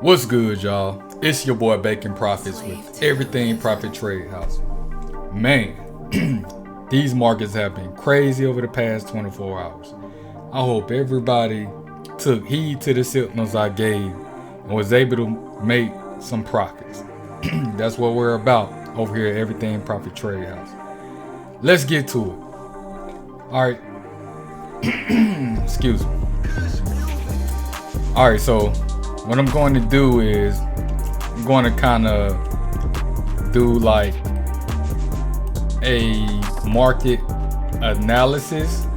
What's good, y'all? It's your boy Bacon Profits with Everything Profit Trade House. Man, these markets have been crazy over the past 24 hours. I hope everybody took heed to the signals I gave and was able to make some profits. That's what we're about over here at Everything Profit Trade House. Let's get to it. Alright. Excuse me. Alright, so what I'm going to do is I'm going to kind of do like a market analysis.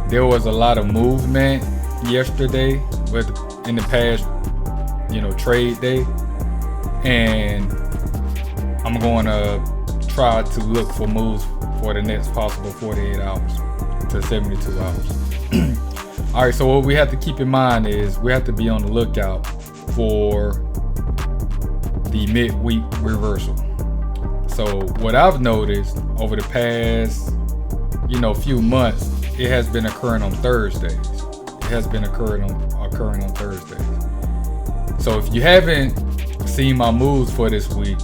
There was a lot of movement yesterday in the past, trade day, and I'm going to try to look for moves for the next possible 48 hours to 72 hours. All right, so what we have to keep in mind is we have to be on the lookout for the midweek reversal. So what I've noticed over the past, few months, it has been occurring on Thursdays. It has been occurring on Thursdays. So if you haven't seen my moves for this week,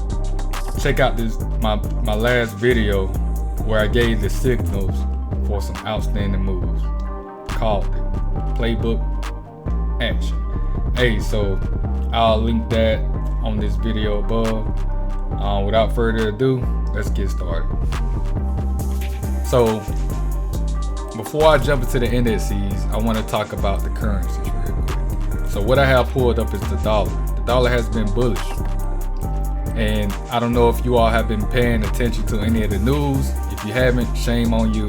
check out my last video where I gave the signals for some outstanding moves. Called it Playbook Action. Hey, so I'll link that on this video above. Without further ado, let's get started. So before I jump into the indices, I want to talk about the currencies real quick. So what I have pulled up is the dollar. The dollar has been bullish, and I don't know if you all have been paying attention to any of the news. If you haven't, shame on you.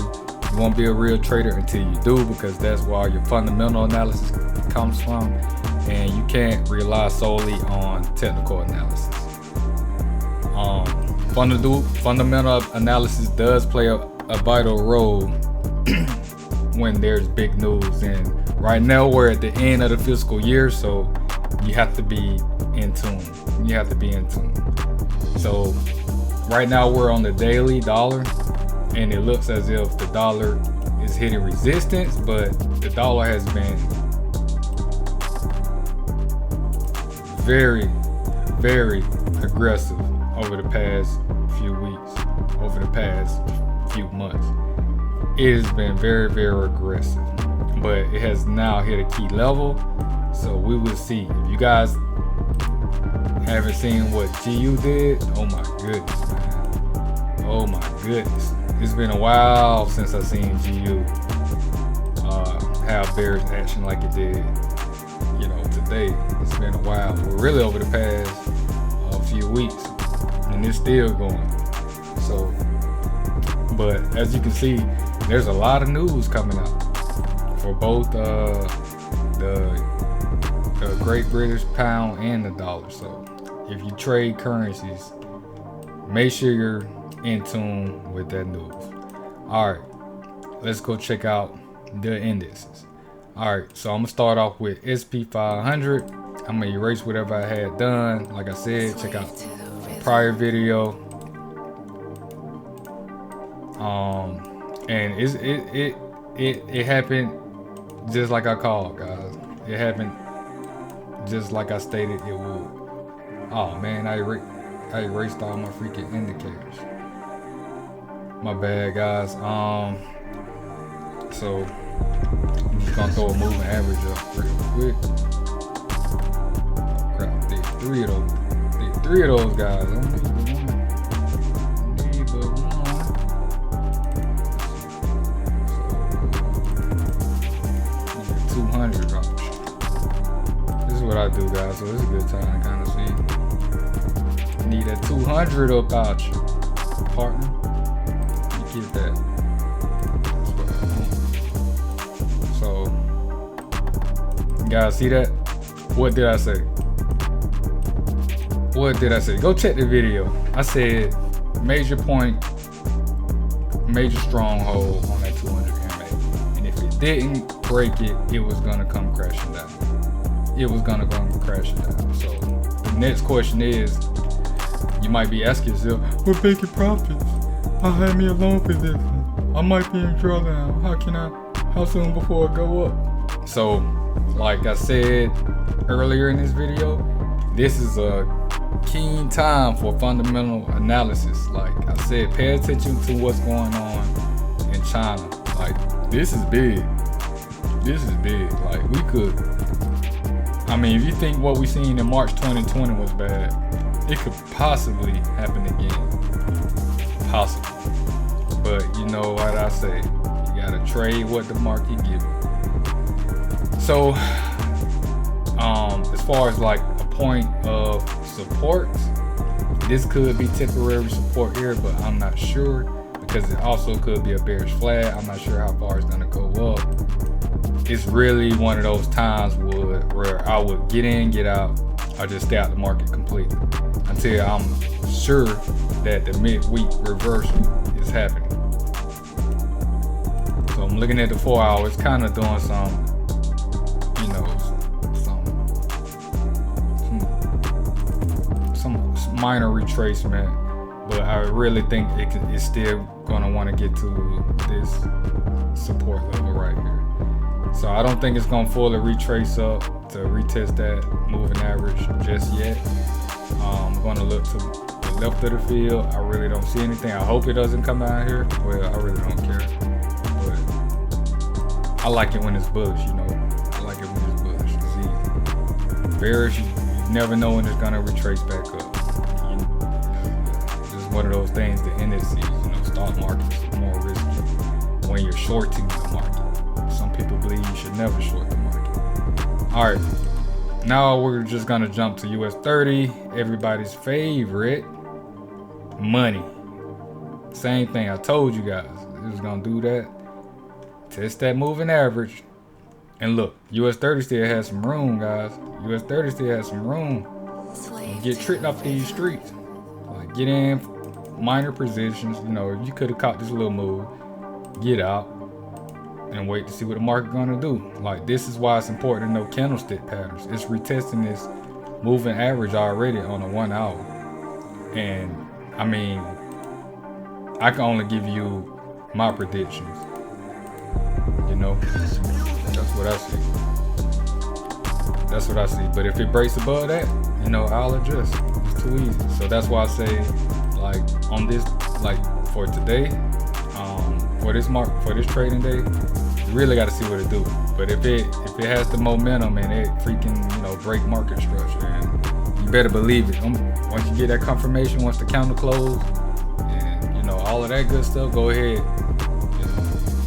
You won't be a real trader until you do, because that's where your fundamental analysis comes from, and you can't rely solely on technical analysis. Fundamental analysis does play a vital role when there's big news, and right now we're at the end of the fiscal year, so you have to be in tune. So right now we're on the daily dollar, and it looks as if the dollar is hitting resistance, but the dollar has been very, very aggressive over the past few weeks, over the past few months. It has been very, very aggressive, but it has now hit a key level, so we will see. If you guys haven't seen what GU did, oh my goodness, man. Oh my goodness. It's been a while since I've seen GU have bearish action like it did, today. It's been a while. We're really over the past few weeks, and it's still going. So, but as you can see, there's a lot of news coming out for both the Great British Pound and the dollar. So if you trade currencies, make sure you're in tune with that news. All right, let's go check out the indices. All right, so I'm gonna start off with SP 500. I'm gonna erase whatever I had done. Like I said, check out the prior video. And it happened just like I called, guys. It happened just like I stated it would. Oh man, I erased all my freaking indicators. My bad, guys. So I'm just gonna throw a moving average up real quick. Oh crap, did three of those guys. I don't need the one. Need the one. So 200 option. This is what I do, guys. So it's a good time to kind of see. Need that 200 up out you, partner. You get that. That's what I want. So, you guys see that? What did I say? Go check the video. I said major point, major stronghold on that 200 MA. And if it didn't break it, it was gonna come crashing down. So the next question is, you might be asking yourself, we're making profits. I had me a long position. I might be in drawdown. How soon before it go up? So, like I said earlier in this video, this is a keen time for fundamental analysis. Like I said, pay attention to what's going on in China. Like this is big. This is big. Like we could, I mean, if you think what we seen in March 2020 was bad, it could possibly happen again. Possible. But you know what I say, you gotta trade what the market gives you. So as far as like a point of support, this could be temporary support here, but I'm not sure, because it also could be a bearish flag. I'm not sure how far it's gonna go up. It's really one of those times where I would get in, get out, or just stay out the market completely until I'm sure that the midweek reversal is happening. So I'm looking at the 4 hours, kind of doing some, you know, some minor retracement, but I really think it's still gonna want to get to this support level right here. So I don't think it's gonna fully retrace up to retest that moving average just yet. I'm gonna look to the left of the field. I really don't see anything. I hope it doesn't come down here. Well, I really don't care. But I like it when it's bullish, you know. I like it when it's bullish. See, bearish, you never know when it's gonna retrace back up. It's just one of those things, the indices, you know, stock markets are more risky when you're shorting the market. Some people believe you should never short the market. All right, now we're just gonna jump to US 30, everybody's favorite, money. Same thing I told you guys, it was gonna do that. Test that moving average. And look, US 30 still has some room, guys. US 30 still has some room. Don't get tricked off these streets. Like, get in minor positions. You know, you could have caught this little move. Get out and wait to see what the market gonna do. Like, this is why it's important to know candlestick patterns. It's retesting this moving average already on a 1 hour. And I mean, I can only give you my predictions. You know, that's what I see. That's what I see. But if it breaks above that, you know, I'll adjust. It's too easy. So that's why I say, like, on this, like for today, for this trading day, you really got to see what it do. But if it has the momentum and it freaking, you know, break market structure, and you better believe it. Once you get that confirmation, once the counter close, and you know all of that good stuff, go ahead.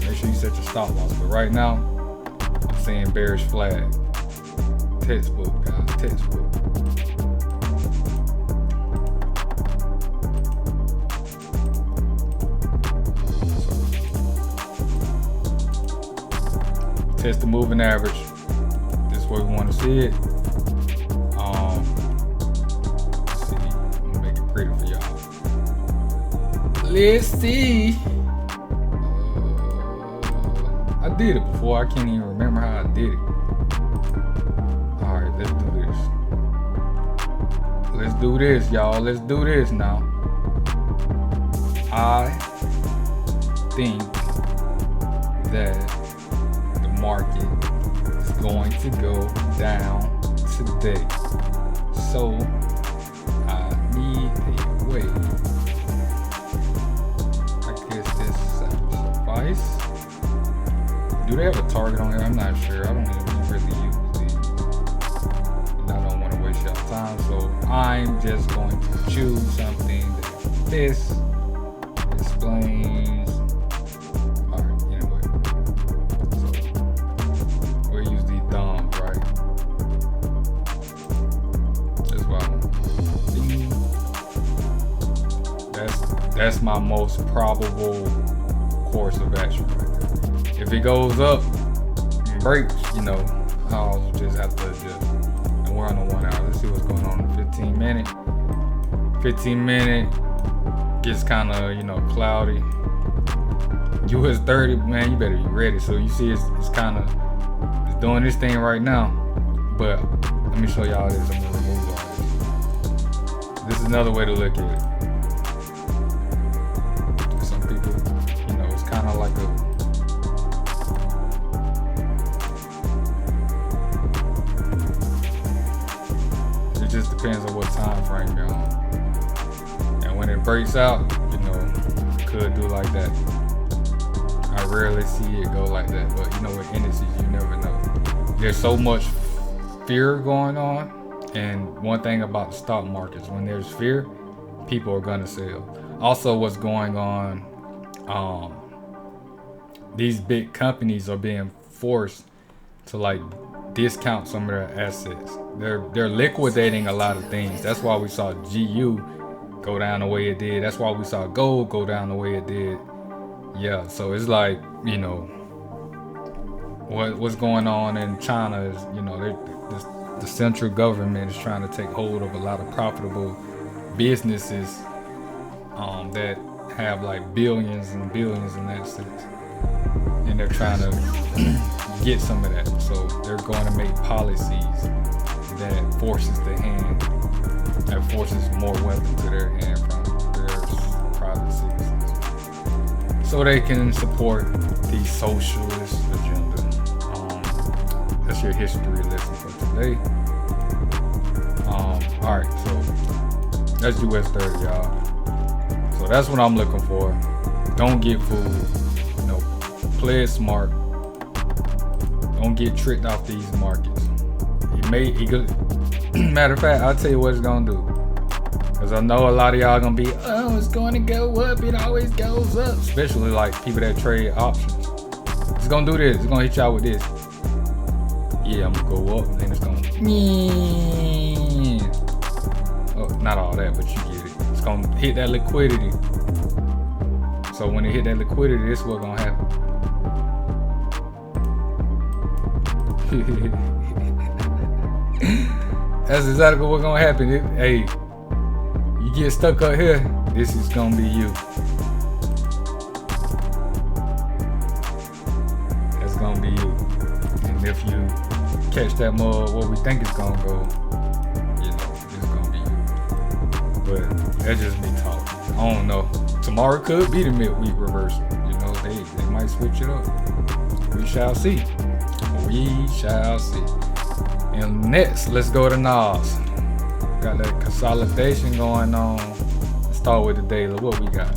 Make sure you set your stop loss. But right now, I'm seeing bearish flag. Textbook, guys, textbook. Test the moving average. This is where we want to see it. Let's see. Let me make it pretty for y'all. Let's see. I did it before. I can't even remember how I did it. All right, let's do this. Let's do this, y'all. Let's do this now. I think that market is going to go down today, so I need a way. I guess this suffice. Do they have a target on here? I'm not sure. I don't even really use these, and I don't want to waste y'all time, so I'm just going to choose something that this explains. That's my most probable course of action right there. If it goes up and breaks, you know, I'll just have to adjust. And we're on the 1 hour. Let's see what's going on in the 15 minute. 15 minute gets kind of, you know, cloudy. US 30, man, you better be ready. So you see it's kind of doing this thing right now. But let me show y'all this. I'm going to remove all this. This is another way to look at it. Kind of like a It just depends on what time frame you're on. And when it breaks out, you know, it could do like that. I rarely see it go like that, but you know, with indices, you never know. There's so much fear going on. And one thing about the stock markets, when there's fear, people are gonna sell. Also, what's going on, these big companies are being forced to like discount some of their assets. They're liquidating a lot of things. That's why we saw GU go down the way it did. That's why we saw gold go down the way it did. Yeah, so it's like, you know, what's going on in China is, you know, the central government is trying to take hold of a lot of profitable businesses that have like billions and billions in assets, and they're trying to get some of that. So they're going to make policies that forces more wealth into their hand from their private citizens, so they can support the socialist agenda. That's your history lesson for today. All right, so that's US 30, y'all. So that's what I'm looking for. Don't get fooled. You know, play it smart. Don't get tricked off these markets. Matter of fact, I'll tell you what it's gonna do. Cause I know a lot of y'all gonna be, oh, it's gonna go up. It always goes up. Especially like people that trade options. It's gonna do this. It's gonna hit y'all with this. Yeah, I'm gonna go up, and then it's gonna. Oh, not all that, but you get it. It's gonna hit that liquidity. So when it hit that liquidity, this is what's gonna happen. That's exactly what's gonna happen. Hey, you get stuck up here, this is gonna be you. That's gonna be you. And if you catch that mug where we think it's gonna go, you know, it's gonna be you. But that's just me talking. I don't know. Tomorrow could be the midweek reversal. You know, they might switch it up. We shall see. We shall see. And next, let's go to Nas. Got that consolidation going on. Let's start with the daily. What we got?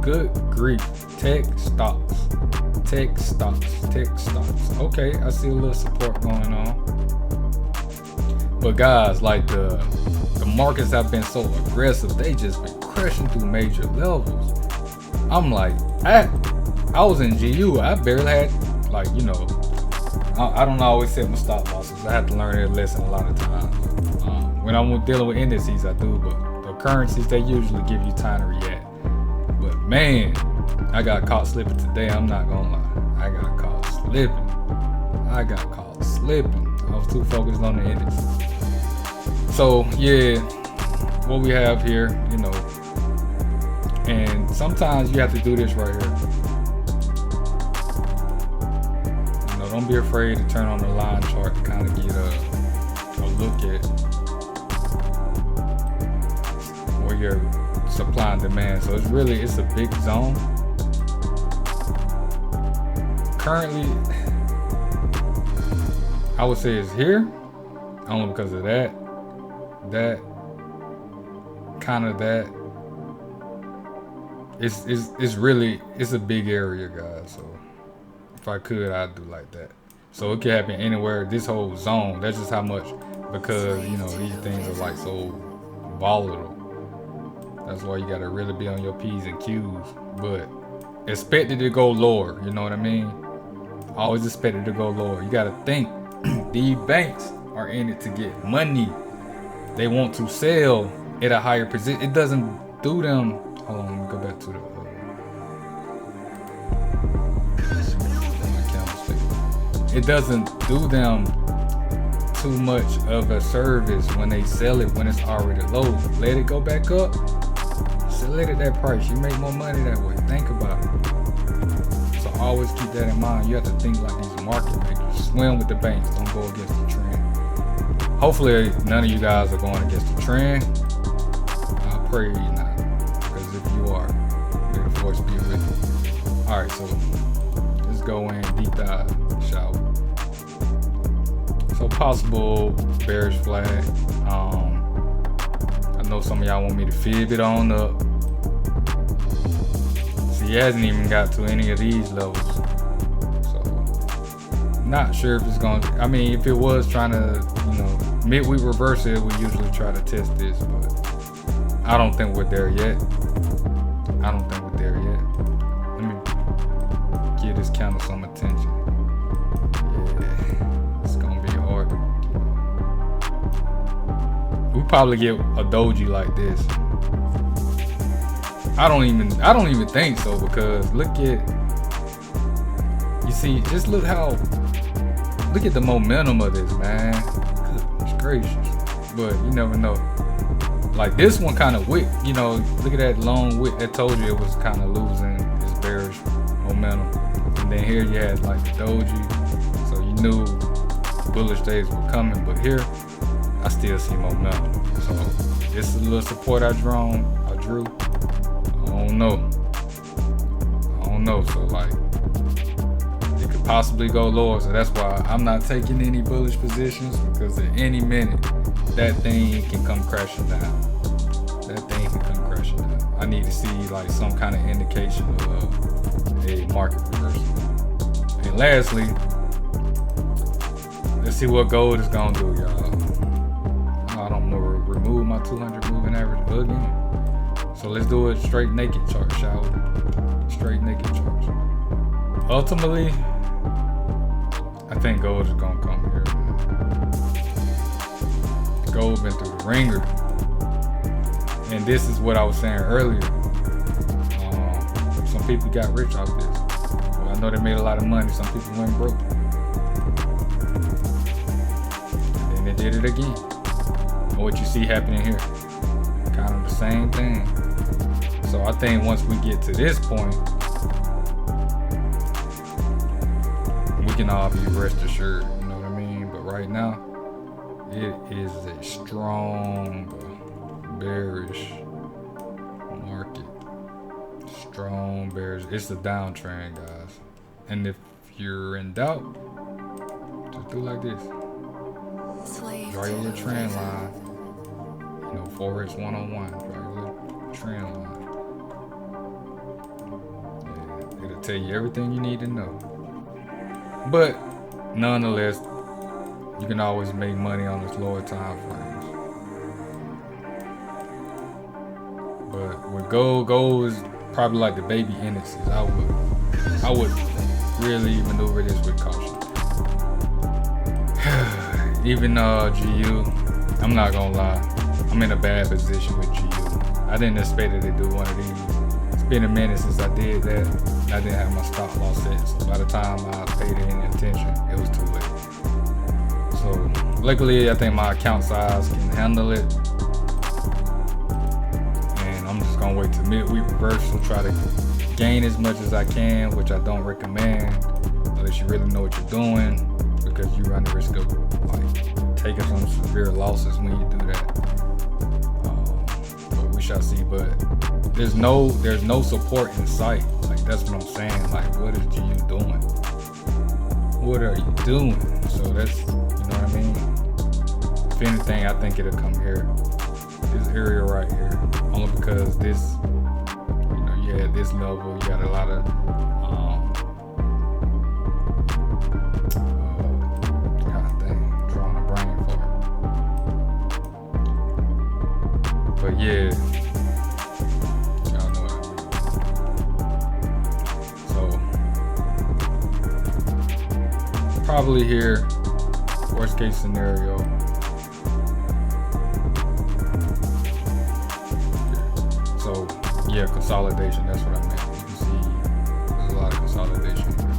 Good grief. Tech stocks. Okay, I see a little support going on. But guys, like the markets have been so aggressive, they just been crashing through major levels. I'm like, I was in GU. I barely had, like, you know, I don't always set my stop losses. I have to learn that lesson a lot of times. When I'm dealing with indices, I do, but the currencies, they usually give you time to react. But man, I got caught slipping today. I'm not gonna lie. I got caught slipping. I was too focused on the index. So yeah, what we have here, you know, and sometimes you have to do this right here. You know, don't be afraid to turn on the line chart to kind of get a look at where your supply and demand. So it's a big zone. Currently, I would say it's here, only because of that. It's a big area, guys. So if I could, I'd do like that. So it could happen anywhere. This whole zone, that's just how much, because you know these things are like so volatile. That's why you gotta really be on your P's and Q's. But expect it to go lower, you know what I mean? Always expect it to go lower. You gotta think these banks are in it to get money. They want to sell at a higher position. It doesn't do them. Hold on, let me go back to the it doesn't do them too much of a service when they sell it when it's already low. Let it go back up. Sell it at that price. You make more money that way. Think about it. So always keep that in mind. You have to think like these market makers. Swim with the banks. Don't go against the trend. Hopefully none of you guys are going against the trend. I pray you're not. Because if you are, may the force be with you. Alright, so let's go in deep dive, shall we? So possible bearish flag. some of y'all want me to fib it on up. See, he hasn't even got to any of these levels. So, not sure if it's gonna, I mean, if it was trying to, midweek reverse it, we usually try to test this, but I don't think we're there yet. Let me give this candle some attention. Yeah, it's gonna be hard. We probably get a doji like this. I don't even think so, because look at, you see, just look at the momentum of this, man. Goodness gracious. But you never know. Like this one kind of wick, look at that long wick. That told you it was kind of losing its bearish momentum. And then here you had like the doji, so you knew bullish days were coming. But here, I still see momentum. So this is a little support I drew. I don't know. So like, it could possibly go lower. So that's why I'm not taking any bullish positions, because at any minute, that thing can come crashing down. I need to see like some kind of indication of a market reversal. And lastly, let's see what gold is gonna do, y'all. I don't know, remove my 200 moving average again. So let's do a straight naked chart, shall we? Straight naked charts. Ultimately, I think gold is gonna come here, man. Gold been through the ringer. And this is what I was saying earlier. Some people got rich off this. Well, I know they made a lot of money. Some people went broke. And then they did it again. And what you see happening here, kind of the same thing. So I think once we get to this point, we can all be rest assured. You know what I mean? But right now, it is a strong bearish market. Strong bearish. It's a downtrend, guys. And if you're in doubt, just do like this. Draw your little trend line. FOREX 101. Draw your little trend line. Yeah, it'll tell you everything you need to know. But nonetheless, you can always make money on this lower time frames. But with gold is probably like the baby indices. I would really maneuver this with caution. Even GU, I'm not gonna lie, I'm in a bad position with GU. I didn't expect it to do one of these. It's been a minute since I did that. I didn't have my stop loss set, so by the time I paid any attention, it was too late. So luckily, I think my account size can handle it. I'm just gonna wait till midweek reversal, try to gain as much as I can, which I don't recommend unless you really know what you're doing, because you run the risk of like taking some severe losses when you do that. But we shall see. But there's no support in sight. Like that's what I'm saying. Like, what is GU doing? What are you doing? So that's, you know what I mean. If anything, I think it'll come here. This area right here, only because this, you had this level, you got a lot of god dang, drawing a brain for it. But yeah, y'all know what I mean. So probably here, worst case scenario, yeah, consolidation, that's what I meant. You can see there's a lot of consolidation here.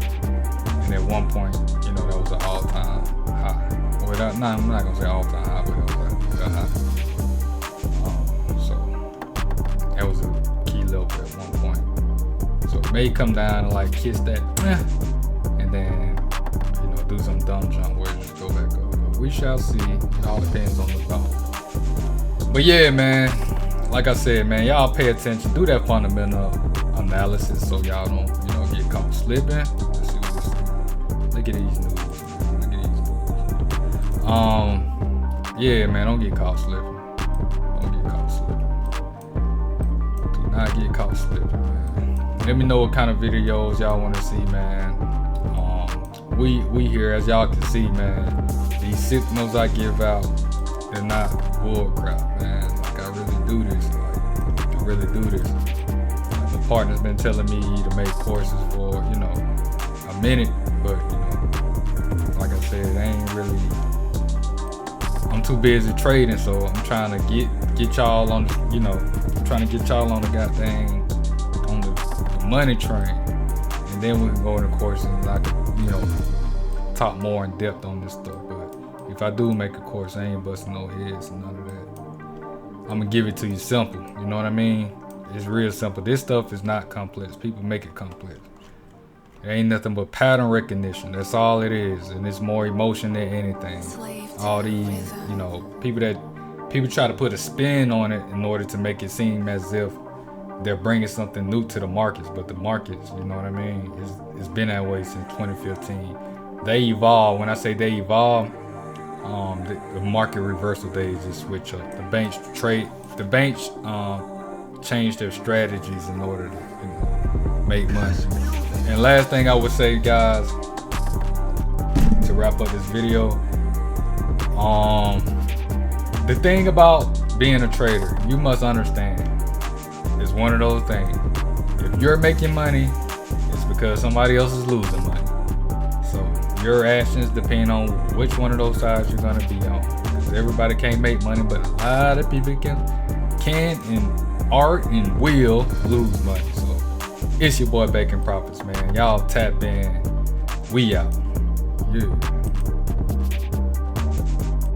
And at one point, that was an all-time high. Well, I'm not gonna say all-time high, but it was a high. So that was a key level at one point. So it may come down and like kiss that, and then do some dumb jump where it just go back up. But we shall see. It all depends on the thought. But yeah, man. Like I said, man, y'all pay attention. Do that fundamental analysis so y'all don't, get caught slipping. Let's see what this is. Look at these news. Yeah, man, don't get caught slipping. Don't get caught slipping. Do not get caught slipping, man. Let me know what kind of videos y'all want to see, man. We here, as y'all can see, man. These signals I give out, they're not bull crap, man. Like, I really do this. Like, I really do this. My partner's been telling me to make courses for, you know, a minute, but, you know, like I said, I ain't really, I'm too busy trading, so I'm trying to get y'all on the, you know, trying to get y'all on the goddamn, on the money train. And then we can go into courses and I can, you know, talk more in depth on this stuff. But if I do make a course, I ain't busting no heads and none of that. I'm gonna give it to you simple. You know what I mean? It's real simple. This stuff is not complex. People make it complex. It ain't nothing but pattern recognition. That's all it is. And it's more emotion than anything. All these, you know, people try to put a spin on it in order to make it seem as if they're bringing something new to the markets. But the markets, you know what I mean? It's been that way since 2015. They evolve. When I say they evolve, the market reversal days just switch up. The banks change their strategies in order to, you know, make money. And last thing I would say, guys, to wrap up this video, the thing about being a trader, you must understand, it's one of those things. If you're making money, it's because somebody else is losing money. So your actions depend on which one of those sides you're gonna be on. Because everybody can't make money, but a lot of people can and are and will lose money. So it's your boy Bacon Profits, man. Y'all tap in. We out. Yeah.